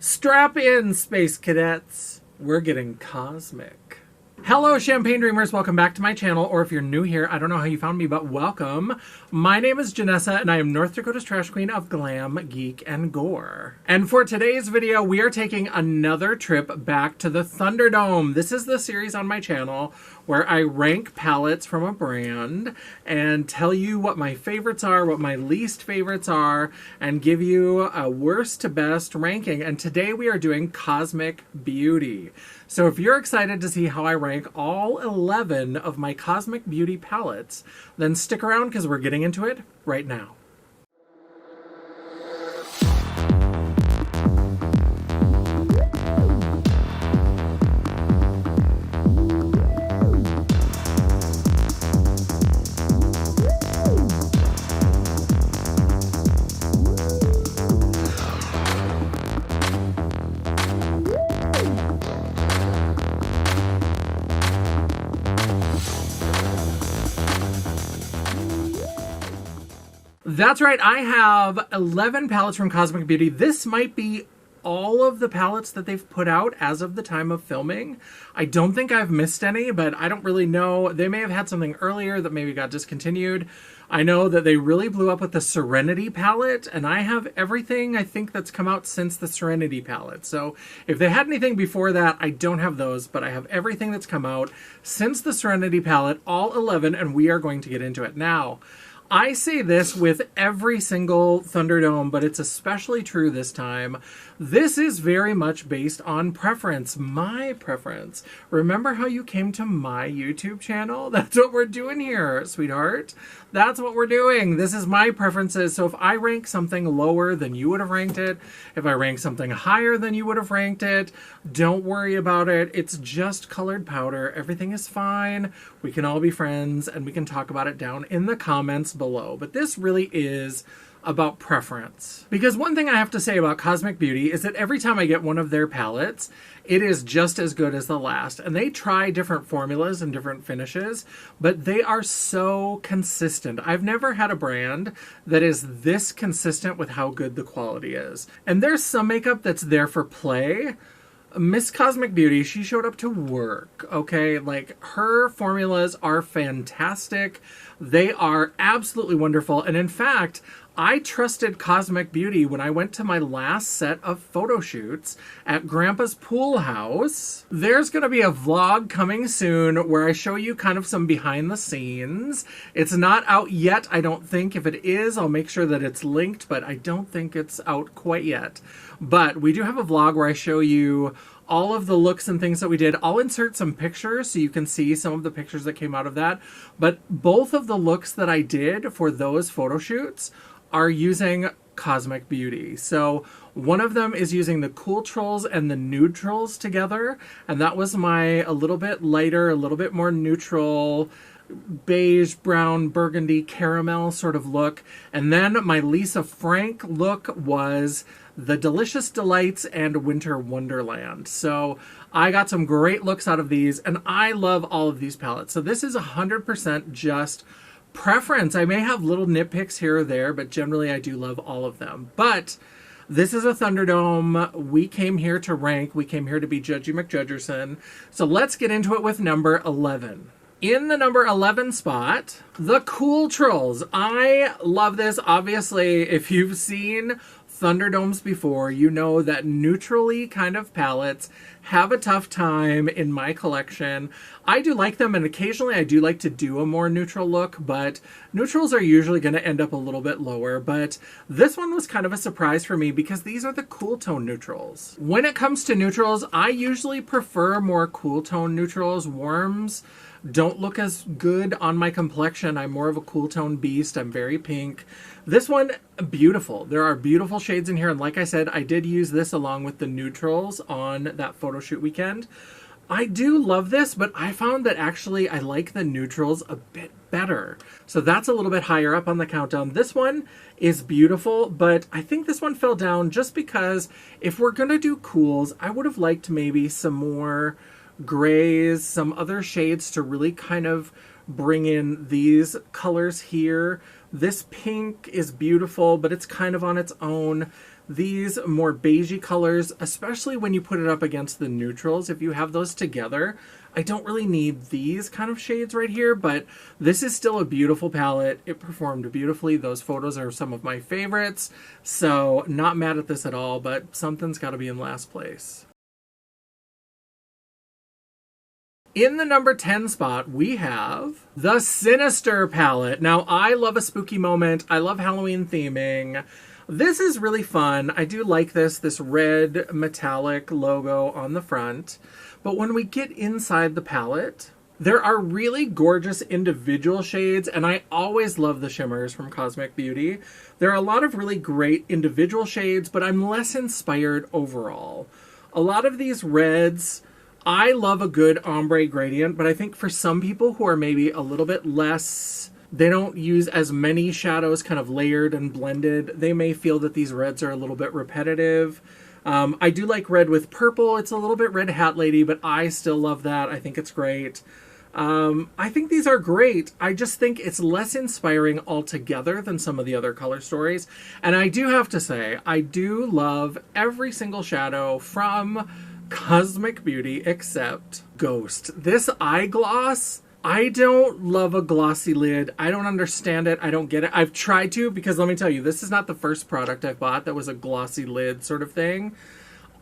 Strap in, Space Cadets. We're getting cosmic. Hello, Champagne Dreamers. Welcome back to my channel, or if you're new here, I don't know how you found me, but welcome. My name is Janessa, and I am North Dakota's trash queen of glam, geek, and gore. And for today's video, we are taking another trip back to the Thunderdome. This is the series on my channel where I rank palettes from a brand and tell you what my favorites are, what my least favorites are, and give you a worst to best ranking. And today we are doing Cosmic Beauty. So if you're excited to see how I rank all 11 of my Cosmic Beauty palettes, then stick around because we're getting into it right now. That's right, I have 11 palettes from Cosmic Beauty. This might be all of the palettes that they've put out as of the time of filming. I don't think I've missed any, but I don't really know. They may have had something earlier that maybe got discontinued. I know that they really blew up with the Serenity palette, and I have everything I think that's come out since the Serenity palette. So if they had anything before that, I don't have those, but I have everything that's come out since the Serenity palette, all 11, and we are going to get into it now. I say this with every single Thunderdome, but it's especially true this time. This is very much based on preference, my preference. Remember how you came to my YouTube channel? That's what we're doing here, sweetheart. That's what we're doing. This is my preferences. So if I rank something lower than you would have ranked it, if I rank something higher than you would have ranked it, don't worry about it. It's just colored powder. Everything is fine. We can all be friends and we can talk about it down in the comments below. But this really is about preference. Because one thing I have to say about Cosmic Beauty is that every time I get one of their palettes, it is just as good as the last. And they try different formulas and different finishes, but they are so consistent. I've never had a brand that is this consistent with how good the quality is. And there's some makeup that's there for play. Miss Cosmic Beauty, she showed up to work, okay? Like, her formulas are fantastic. They are absolutely wonderful. And in fact, I trusted Cosmic Beauty when I went to my last set of photo shoots at Grandpa's pool house. There's going to be a vlog coming soon where I show you kind of some behind the scenes. It's not out yet, I don't think. If it is, I'll make sure that it's linked, but I don't think it's out quite yet. But we do have a vlog where I show you all of the looks and things that we did. I'll insert some pictures so you can see some of the pictures that came out of that. But both of the looks that I did for those photo shoots are using Cosmic Beauty. So one of them is using the Cool Trolls and the Neutrals together. And that was my a little bit lighter, a little bit more neutral, beige, brown, burgundy, caramel sort of look. And then my Lisa Frank look was the Delicious Delights and Winter Wonderland. So I got some great looks out of these, and I love all of these palettes. So this is 100% just preference. I may have little nitpicks here or there, but generally I do love all of them. But this is a Thunderdome. We came here to rank. We came here to be Judgy McJudgerson. So let's get into it with number 11. In the number 11 spot, the Cool Trolls. I love this. Obviously, if you've seen Thunderdomes before, you know that neutrally kind of palettes have a tough time in my collection. I do like them, and occasionally I do like to do a more neutral look, but neutrals are usually going to end up a little bit lower. But this one was kind of a surprise for me because these are the cool tone neutrals. When it comes to neutrals, I usually prefer more cool tone neutrals. Warms don't look as good on my complexion. I'm more of a cool tone beast. I'm very pink. This one, beautiful. There are beautiful shades in here. And like I said, I did use this along with the neutrals on that photo shoot weekend. I do love this, but I found that actually I like the neutrals a bit better. So that's a little bit higher up on the countdown. This one is beautiful, but I think this one fell down just because if we're going to do cools, I would have liked maybe some more grays, some other shades to really kind of bring in these colors here. This pink is beautiful, but it's kind of on its own. these more beigey colors, especially when you put it up against the neutrals. If you have those together, I don't really need these kind of shades right here, but this is still a beautiful palette. It performed beautifully. Those photos are some of my favorites, so not mad at this at all, but something's got to be in last place. In the number 10 spot, we have the Sinister palette. Now, I love a spooky moment. I love Halloween theming. This is really fun. I do like this red metallic logo on the front. But when we get inside the palette, there are really gorgeous individual shades, and I always love the shimmers from Cosmic Beauty. There are a lot of really great individual shades, but I'm less inspired overall. A lot of these reds, I love a good ombre gradient, but I think for some people who are maybe a little bit less, they don't use as many shadows kind of layered and blended, they may feel that these reds are a little bit repetitive. I do like red with purple. It's a little bit red hat lady, but I still love that. I think it's great. I think these are great. I just think it's less inspiring altogether than some of the other color stories. And I do have to say, I do love every single shadow from Cosmic Beauty except Ghost. This eye gloss, I don't love a glossy lid. I don't understand it. I don't get it. I've tried to, because let me tell you, this is not the first product I've bought that was a glossy lid sort of thing.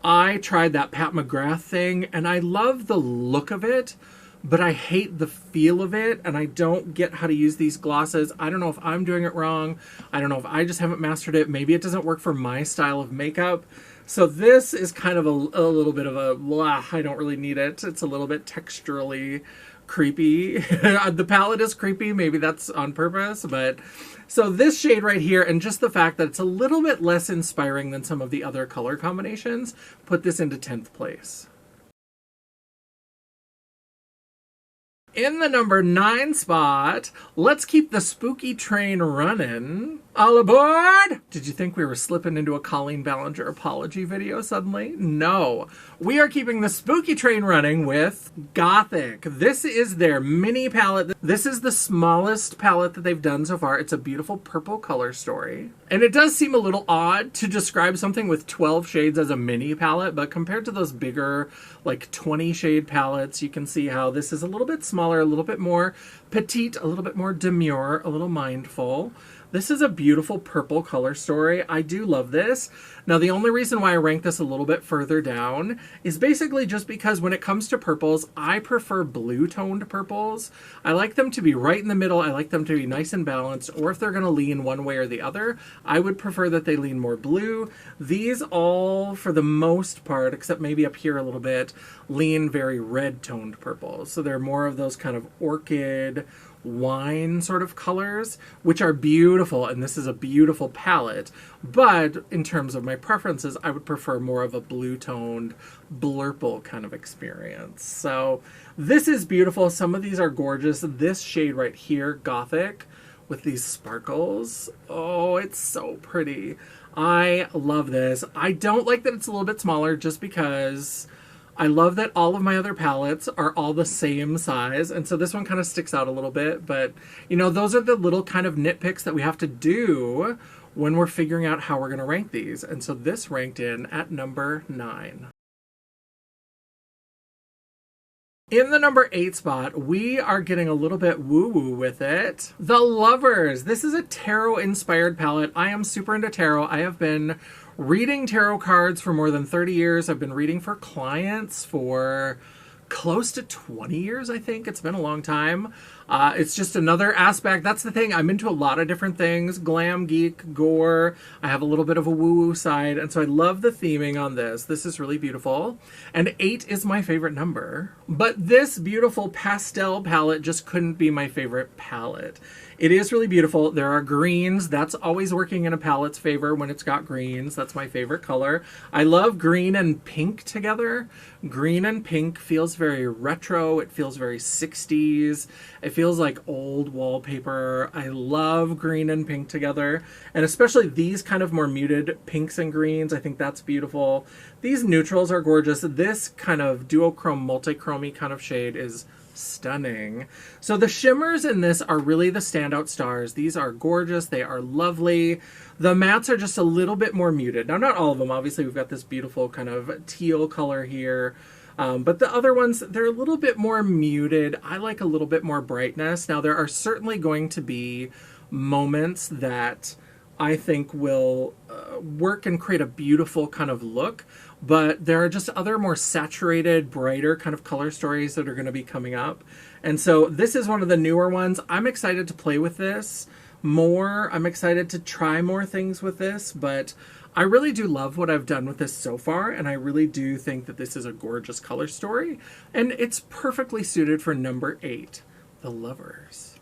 I tried that Pat McGrath thing, and I love the look of it, but I hate the feel of it, and I don't get how to use these glosses. I don't know if I'm doing it wrong. I don't know if I just haven't mastered it. Maybe it doesn't work for my style of makeup. So this is kind of a little bit of a, blah, I don't really need it. It's a little bit texturally creepy. The palette is creepy. Maybe that's on purpose, but so this shade right here, and just the fact that it's a little bit less inspiring than some of the other color combinations, put this into 10th place. In the number 9 spot, let's keep the spooky train running. All aboard! Did you think we were slipping into a Colleen Ballinger apology video suddenly? No. We are keeping the spooky train running with Gothic. This is their mini palette. This is the smallest palette that they've done so far. It's a beautiful purple color story. And it does seem a little odd to describe something with 12 shades as a mini palette, but compared to those bigger, like 20 shade palettes, you can see how this is a little bit smaller, a little bit more petite, a little bit more demure, a little mindful. This is a beautiful purple color story. I do love this. Now, the only reason why I rank this a little bit further down is basically just because when it comes to purples, I prefer blue-toned purples. I like them to be right in the middle. I like them to be nice and balanced, or if they're going to lean one way or the other, I would prefer that they lean more blue. These all, for the most part, except maybe up here a little bit, lean very red-toned purples. So they're more of those kind of orchid, wine sort of colors, which are beautiful, and this is a beautiful palette, but in terms of my preferences, I would prefer more of a blue-toned blurple kind of experience. So this is beautiful. Some of these are gorgeous. This shade right here, Gothic, with these sparkles, oh, it's so pretty. I love this. I don't like that it's a little bit smaller just because I love that all of my other palettes are all the same size, and so this one kind of sticks out a little bit, but, you know, those are the little kind of nitpicks that we have to do when we're figuring out how we're going to rank these, and so this ranked in at number 9. In the number 8 spot, we are getting a little bit woo-woo with it. The Lovers. This is a tarot-inspired palette. I am super into tarot. I have been reading tarot cards for more than 30 years. I've been reading for clients for close to 20 years, I think. It's been a long time. It's just another aspect. That's the thing. I'm into a lot of different things. Glam, geek, gore. I have a little bit of a woo-woo side. And so I love the theming on this. This is really beautiful. And 8 is my favorite number. But this beautiful pastel palette just couldn't be my favorite palette. It is really beautiful. There are greens. That's always working in a palette's favor when it's got greens. That's my favorite color. I love green and pink together. Green and pink feels very retro. It feels very 60s. It feels like old wallpaper. I love green and pink together. And especially these kind of more muted pinks and greens. I think that's beautiful. These neutrals are gorgeous. This kind of duochrome, multi-chrome-y kind of shade is stunning. So the shimmers in this are really the standout stars. These are gorgeous. They are lovely. The mattes are just a little bit more muted. Now, not all of them. Obviously, we've got this beautiful kind of teal color here. But the other ones, they're a little bit more muted. I like a little bit more brightness. Now, there are certainly going to be moments that I think will work and create a beautiful kind of look. But there are just other more saturated, brighter kind of color stories that are going to be coming up. And so this is one of the newer ones. I'm excited to play with this more. I'm excited to try more things with this, but I really do love what I've done with this so far, and I really do think that this is a gorgeous color story, and it's perfectly suited for number 8, The Lovers.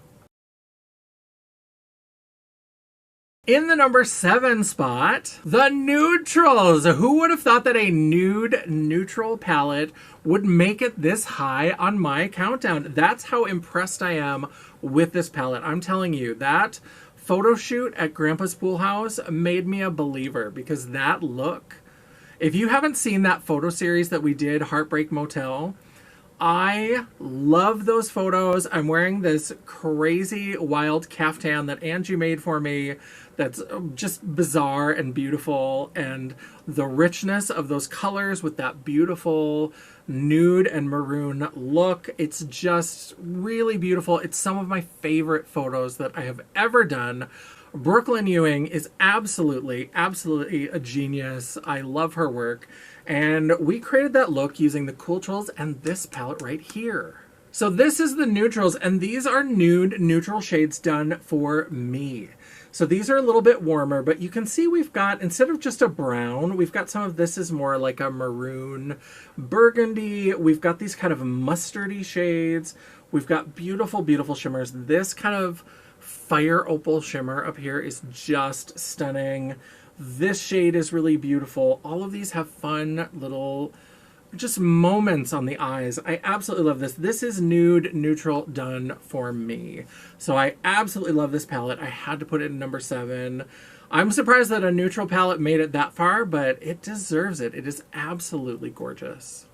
In the number 7 spot, the neutrals. Who would have thought that a nude neutral palette would make it this high on my countdown? That's how impressed I am with this palette. I'm telling you, that photo shoot at Grandpa's Pool House made me a believer, because that look, if you haven't seen that photo series that we did, Heartbreak Motel, I love those photos. I'm wearing this crazy wild caftan that Angie made for me that's just bizarre and beautiful, and the richness of those colors with that beautiful nude and maroon look, it's just really beautiful. It's some of my favorite photos that I have ever done. Brooklyn Ewing is absolutely a genius. I love her work. And we created that look using the Cool Tools and this palette right here. So this is the neutrals, and these are nude neutral shades done for me. So these are a little bit warmer, but you can see we've got, instead of just a brown, we've got some of this is more like a maroon burgundy. We've got these kind of mustardy shades. We've got beautiful, beautiful shimmers. This kind of fire opal shimmer up here is just stunning. This shade is really beautiful. All of these have fun little just moments on the eyes. I absolutely love this. This is nude neutral done for me. So I absolutely love this palette. I had to put it in number 7. I'm surprised that a neutral palette made it that far, but it deserves it. It is absolutely gorgeous.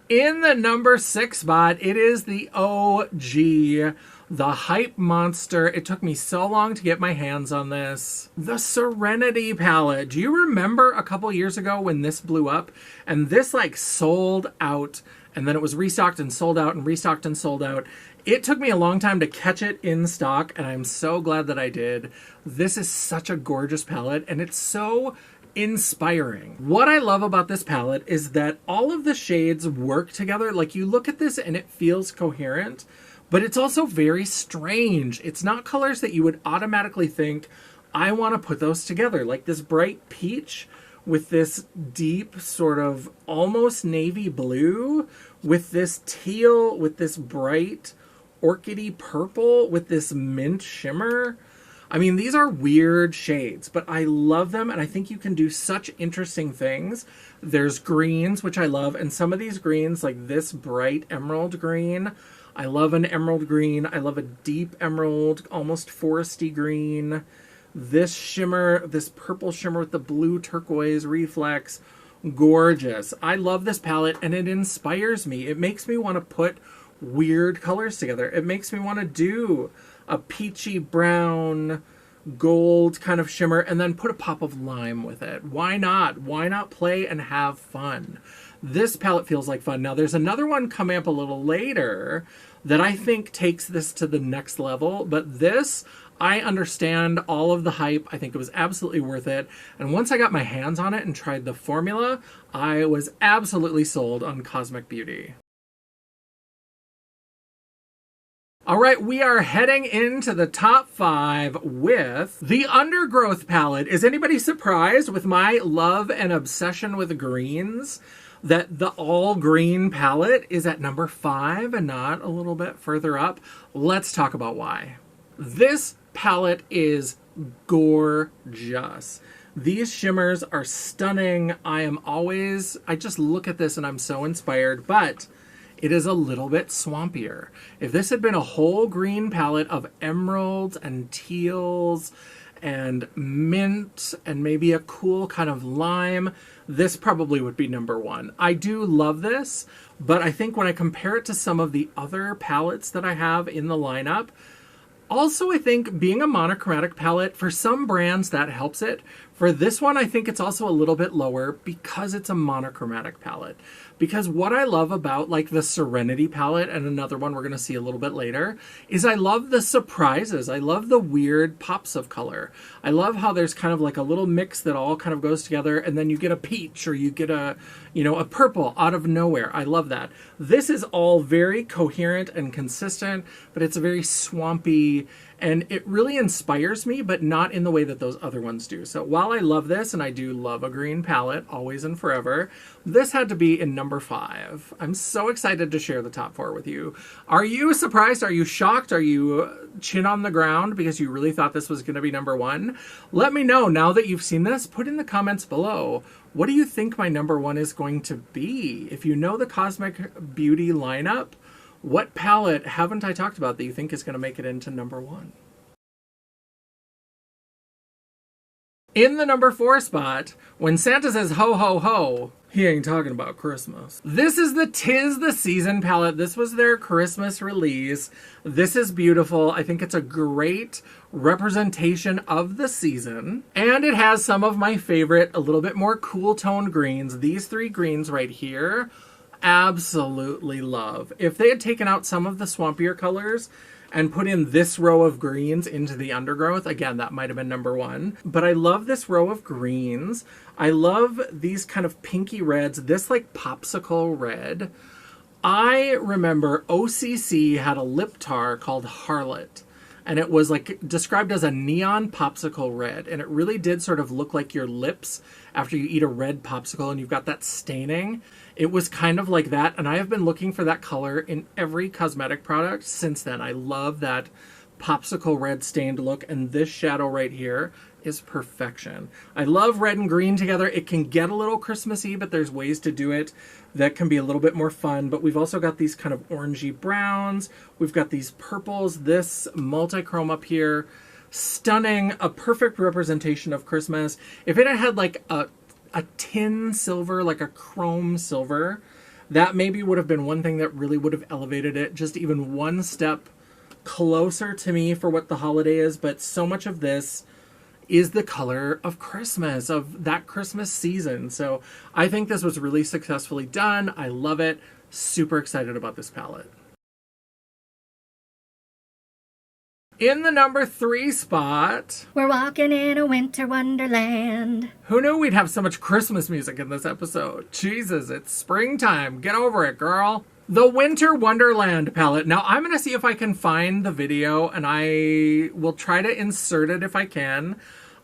In the number 6 spot, it is the OG, the Hype Monster. It took me so long to get my hands on this. The Serenity palette. Do you remember a couple years ago when this blew up? And this like sold out, and then it was restocked and sold out and restocked and sold out. It took me a long time to catch it in stock, and I'm so glad that I did. This is such a gorgeous palette, and it's so inspiring. What I love about this palette is that all of the shades work together. Like, you look at this and it feels coherent, but it's also very strange. It's not colors that you would automatically think, I want to put those together. Like this bright peach with this deep sort of almost navy blue, with this teal, with this bright orchidy purple, with this mint shimmer. I mean, these are weird shades, but I love them, and I think you can do such interesting things. There's greens, which I love, and some of these greens, like this bright emerald green, I love an emerald green. I love a deep emerald, almost foresty green. This shimmer, this purple shimmer with the blue turquoise reflex, gorgeous. I love this palette, and it inspires me. It makes me want to put weird colors together. It makes me want to do a peachy brown gold kind of shimmer and then put a pop of lime with it. Why not? Why not play and have fun? This palette feels like fun. Now there's another one coming up a little later that I think takes this to the next level, but this, I understand all of the hype. I think it was absolutely worth it. And once I got my hands on it and tried the formula, I was absolutely sold on Cosmic Beauty. All right, we are heading into the top 5 with the Undergrowth palette. Is anybody surprised with my love and obsession with greens that the all green palette is at number 5 and not a little bit further up? Let's talk about why. This palette is gorgeous. These shimmers are stunning. I just look at this and I'm so inspired, but it is a little bit swampier. If this had been a whole green palette of emeralds and teals and mint and maybe a cool kind of lime, this probably would be number one. I do love this, but I think when I compare it to some of the other palettes that I have in the lineup, also, I think being a monochromatic palette, for some brands that helps it. For this one, I think it's also a little bit lower because it's a monochromatic palette. Because what I love about like the Serenity palette, and another one we're going to see a little bit later, is I love the surprises. I love the weird pops of color. I love how there's kind of like a little mix that all kind of goes together, and then you get a peach or you get a purple out of nowhere. I love that. This is all very coherent and consistent, but it's a very swampy, and it really inspires me, but not in the way that those other ones do. So while I love this, and I do love a green palette, always and forever, this had to be in number 5. I'm so excited to share the top 4 with you. Are you surprised? Are you shocked? Are you chin on the ground because you really thought this was going to be number 1? Let me know now that you've seen this. Put in the comments below. What do you think my number 1 is going to be? If you know the Cosmic Beauty lineup, what palette haven't I talked about that you think is going to make it into number 1? In the number 4 spot, when Santa says ho ho ho, he ain't talking about Christmas. This is the 'Tis the Season palette. This was their Christmas release. This is beautiful. I think it's a great representation of the season. And it has some of my favorite, a little bit more cool toned greens. These 3 greens right here, absolutely love. If they had taken out some of the swampier colors and put in this row of greens into the undergrowth, again, that might have been number 1. But I love this row of greens. I love these kind of pinky reds, this like popsicle red. I remember OCC had a lip tar called Harlot, and it was like described as a neon popsicle red, and it really did sort of look like your lips after you eat a red popsicle and you've got that staining. It was kind of like that, and I have been looking for that color in every cosmetic product since then. I love that popsicle red stained look, and this shadow right here is perfection. I love red and green together. It can get a little Christmassy, but there's ways to do it that can be a little bit more fun. But we've also got these kind of orangey browns. We've got these purples, this multi-chrome up here. Stunning, a perfect representation of Christmas. If it had like a tin silver, like a chrome silver, that maybe would have been one thing that really would have elevated it just even one step closer to me for what the holiday is. But so much of this is the color of Christmas, of that Christmas season. So I think this was really successfully done. I love it. Super excited about this palette. In the number 3 spot, we're walking in a winter wonderland. Who knew we'd have so much Christmas music in this episode? Jesus, it's springtime. Get over it, girl. The Winter Wonderland palette. Now, I'm going to see if I can find the video, and I will try to insert it if I can.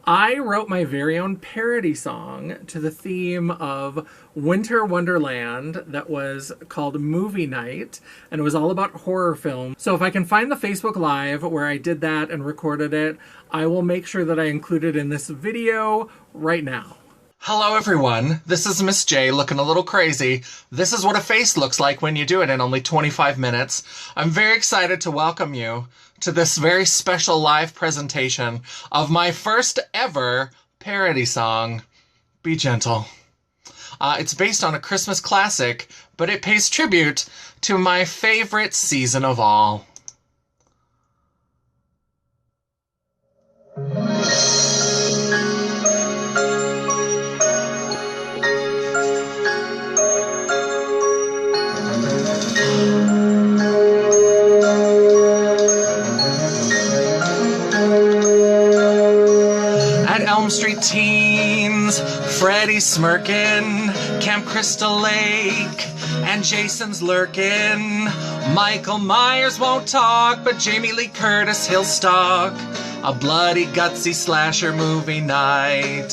I wrote my very own parody song to the theme of Winter Wonderland that was called Movie Night, and it was all about horror films. So if I can find the Facebook Live where I did that and recorded it, I will make sure that I include it in this video right now. Hello everyone, this is Miss J looking a little crazy. This is what a face looks like when you do it in only 25 minutes. I'm very excited to welcome you to this very special live presentation of my first ever parody song, Be Gentle. It's based on a Christmas classic, but it pays tribute to my favorite season of all. Elm Street teens, Freddy smirking, Camp Crystal Lake, and Jason's lurking. Michael Myers won't talk, but Jamie Lee Curtis he'll stalk. A bloody, gutsy slasher movie night.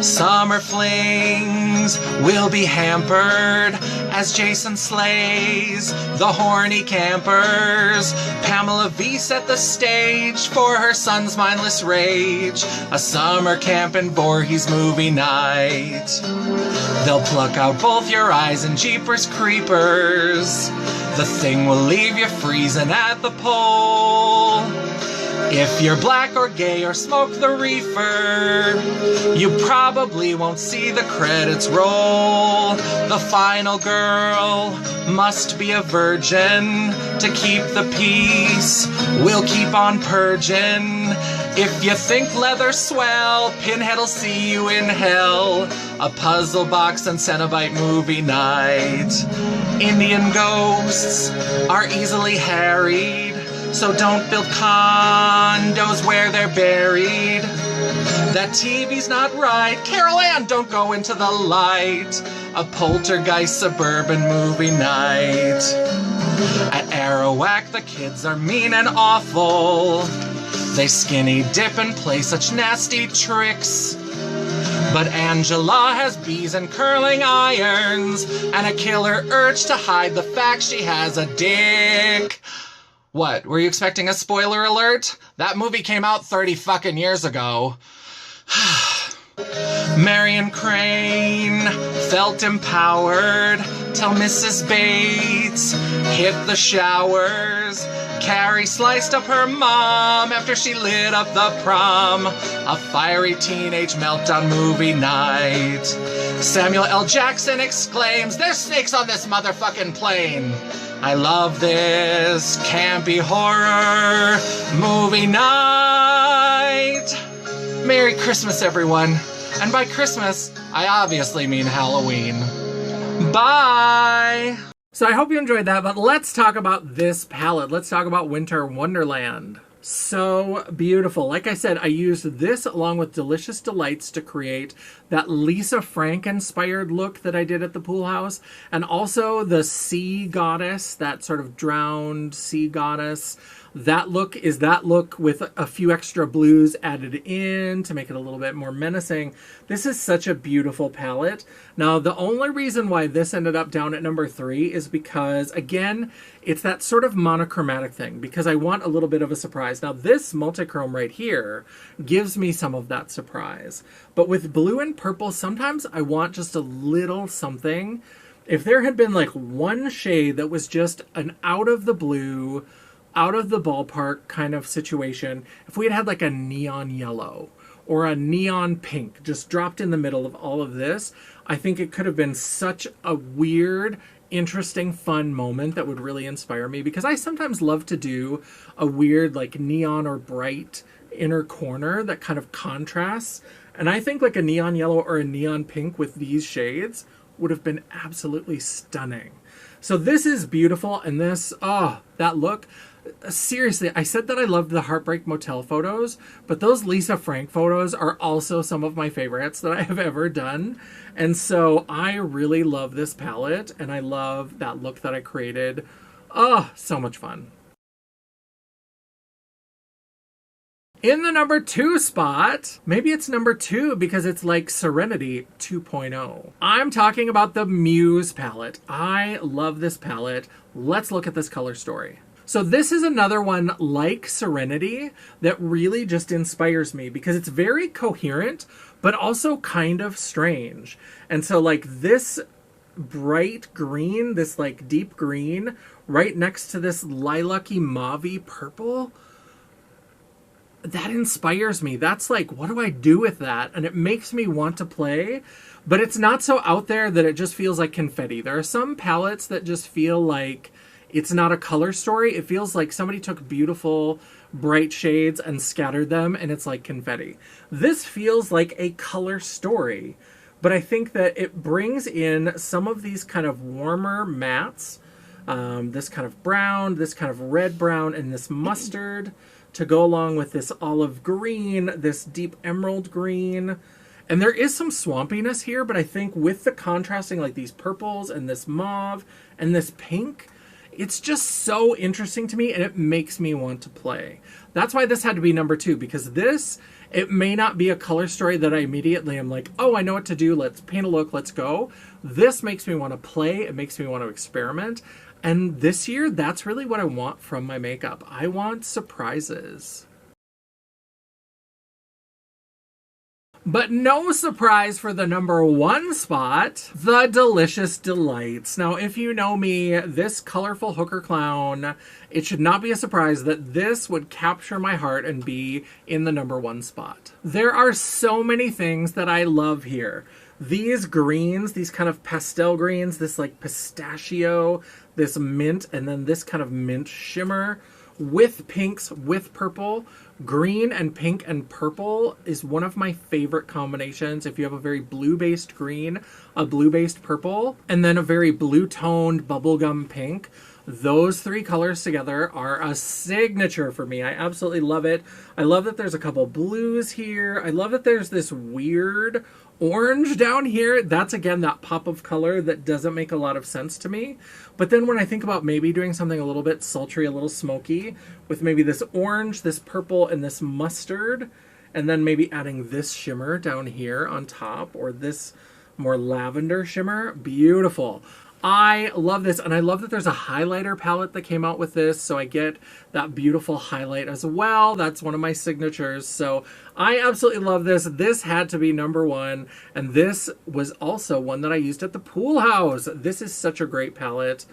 Summer flings will be hampered as Jason slays the horny campers. Pamela V set the stage for her son's mindless rage. A summer camp in Voorhees movie night. They'll pluck out both your eyes and Jeepers Creepers. The thing will leave you freezing at the pole. If you're black or gay or smoke the reefer, you probably won't see the credits roll. The final girl must be a virgin to keep the peace. We'll keep on purging. If you think leather's swell, Pinhead'll see you in hell. A puzzle box and Cenobite movie night. Indian ghosts are easily harried, so don't build condos where they're buried. That TV's not right. Carol Ann, don't go into the light. A poltergeist suburban movie night. At Arawak, the kids are mean and awful. They skinny dip and play such nasty tricks. But Angela has bees and curling irons and a killer urge to hide the fact she has a dick. What, were you expecting a spoiler alert? That movie came out 30 fucking years ago. Marion Crane felt empowered till Mrs. Bates hit the showers. Carrie sliced up her mom after she lit up the prom. A fiery teenage meltdown movie night. Samuel L. Jackson exclaims, "There's snakes on this motherfucking plane." I love this campy horror movie night. Merry Christmas, everyone. And by Christmas, I obviously mean Halloween. Bye! So I hope you enjoyed that, but let's talk about this palette. Let's talk about Winter Wonderland. So beautiful. Like I said, I used this along with Delicious Delights to create that Lisa Frank-inspired look that I did at the pool house, and also the sea goddess, that sort of drowned sea goddess. That look is that look with a few extra blues added in to make it a little bit more menacing. This is such a beautiful palette. Now, the only reason why this ended up down at number 3 is because, again, it's that sort of monochromatic thing, because I want a little bit of a surprise. Now, this multichrome right here gives me some of that surprise. But with blue and purple, sometimes I want just a little something. If there had been like one shade that was just an out of the blue, out of the ballpark kind of situation, if we had had like a neon yellow or a neon pink just dropped in the middle of all of this, I think it could have been such a weird, interesting, fun moment that would really inspire me, because I sometimes love to do a weird like neon or bright inner corner that kind of contrasts. And I think like a neon yellow or a neon pink with these shades would have been absolutely stunning. So this is beautiful, and this, oh, that look. Seriously, I said that I loved the Heartbreak Motel photos, but those Lisa Frank photos are also some of my favorites that I have ever done. And so I really love this palette, and I love that look that I created. Oh, so much fun. In the number 2 spot, maybe it's number 2 because it's like Serenity 2.0. I'm talking about the Muse palette. I love this palette. Let's look at this color story. So this is another one like Serenity that really just inspires me because it's very coherent, but also kind of strange. And so like this bright green, this like deep green, right next to this lilac-y mauve-y purple, that inspires me. That's like, what do I do with that? And it makes me want to play, but it's not so out there that it just feels like confetti. There are some palettes that just feel like it's not a color story. It feels like somebody took beautiful, bright shades and scattered them, and it's like confetti. This feels like a color story, but I think that it brings in some of these kind of warmer mattes, this kind of brown, this kind of red brown, and this mustard to go along with this olive green, this deep emerald green. And there is some swampiness here, but I think with the contrasting, like these purples and this mauve and this pink, it's just so interesting to me, and it makes me want to play. That's why this had to be number 2, because this, it may not be a color story that I immediately am like, oh, I know what to do, let's paint a look, let's go. This makes me want to play, it makes me want to experiment. And this year, that's really what I want from my makeup. I want surprises. But no surprise for the number 1 spot, the Delicious Delights. Now, if you know me, this colorful hooker clown, it should not be a surprise that this would capture my heart and be in the number 1 spot. There are so many things that I love here. These greens, these kind of pastel greens, this like pistachio, this mint, and then this kind of mint shimmer with pinks, with purple. Green and pink and purple is one of my favorite combinations. If you have a very blue-based green, a blue-based purple, and then a very blue-toned bubblegum pink, those 3 colors together are a signature for me. I absolutely love it. I love that there's a couple blues here. I love that there's this weird orange down here. That's, again, that pop of color that doesn't make a lot of sense to me. But then when I think about maybe doing something a little bit sultry, a little smoky, with maybe this orange, this purple, and this mustard, and then maybe adding this shimmer down here on top, or this more lavender shimmer, beautiful. I love this, and I love that there's a highlighter palette that came out with this, so I get that beautiful highlight as well. That's one of my signatures, so I absolutely love this. This had to be number 1, and this was also one that I used at the pool house. This is such a great palette.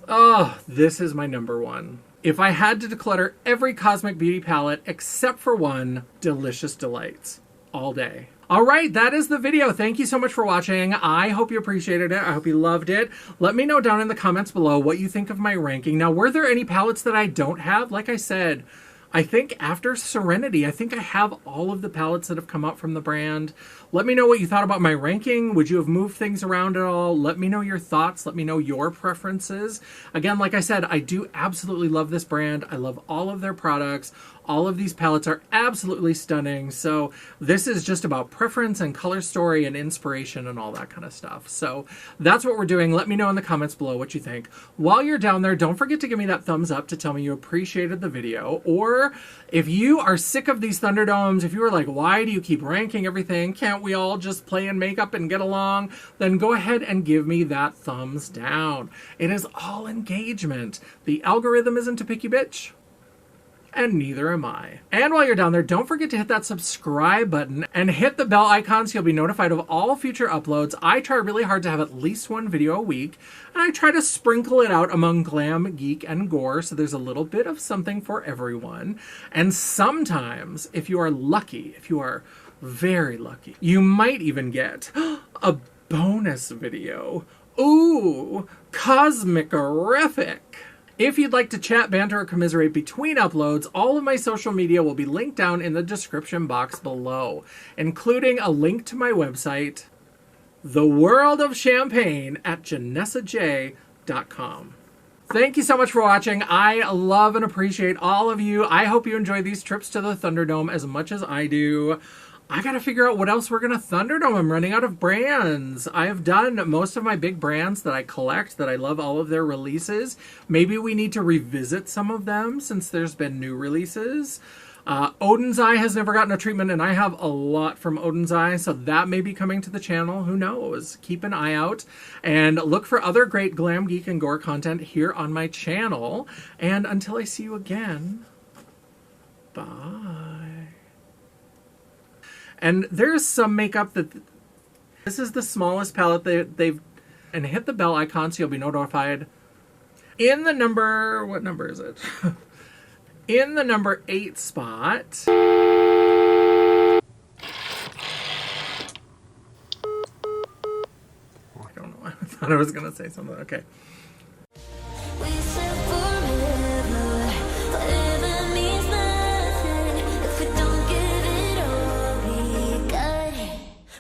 Oh, this is my number 1. If I had to declutter every Cosmic Beauty palette except for one, Delicious Delights, all day. All right, that is the video. Thank you so much for watching. I hope you appreciated it. I hope you loved it. Let me know down in the comments below what you think of my ranking. Now, were there any palettes that I don't have? Like I said, I think after Serenity, I think I have all of the palettes that have come out from the brand. Let me know what you thought about my ranking. Would you have moved things around at all? Let me know your thoughts. Let me know your preferences. Again, like I said, I do absolutely love this brand. I love all of their products. All of these palettes are absolutely stunning. So this is just about preference and color story and inspiration and all that kind of stuff. So that's what we're doing. Let me know in the comments below what you think. While you're down there, don't forget to give me that thumbs up to tell me you appreciated the video. Or if you are sick of these Thunderdomes, if you were like, why do you keep ranking everything? Can't we all just play in makeup and get along? Then go ahead and give me that thumbs down. It is all engagement. The algorithm isn't a picky bitch. And neither am I. And while you're down there, don't forget to hit that subscribe button and hit the bell icon so you'll be notified of all future uploads. I try really hard to have at least one video a week, and I try to sprinkle it out among glam, geek, and gore, so there's a little bit of something for everyone. And sometimes, if you are lucky, if you are very lucky, you might even get a bonus video. Ooh, cosmic-erific. If you'd like to chat, banter, or commiserate between uploads, all of my social media will be linked down in the description box below, including a link to my website, The World of Champagne, at JanessaJaye.com. Thank you so much for watching. I love and appreciate all of you. I hope you enjoy these trips to the Thunderdome as much as I do. I gotta figure out what else we're gonna Thunderdome. I'm running out of brands. I have done most of my big brands that I collect, that I love all of their releases. Maybe we need to revisit some of them since there's been new releases. Odin's Eye has never gotten a treatment, and I have a lot from Odin's Eye, so that may be coming to the channel. Who knows? Keep an eye out and look for other great glam, geek, and gore content here on my channel. And until I see you again, bye. And there's some makeup that... This is the smallest palette they've... And hit the bell icon so you'll be notified. In the number... What number is it? In the number 8 spot... I don't know. I thought I was going to say something. Okay.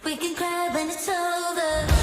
We can cry when it's over.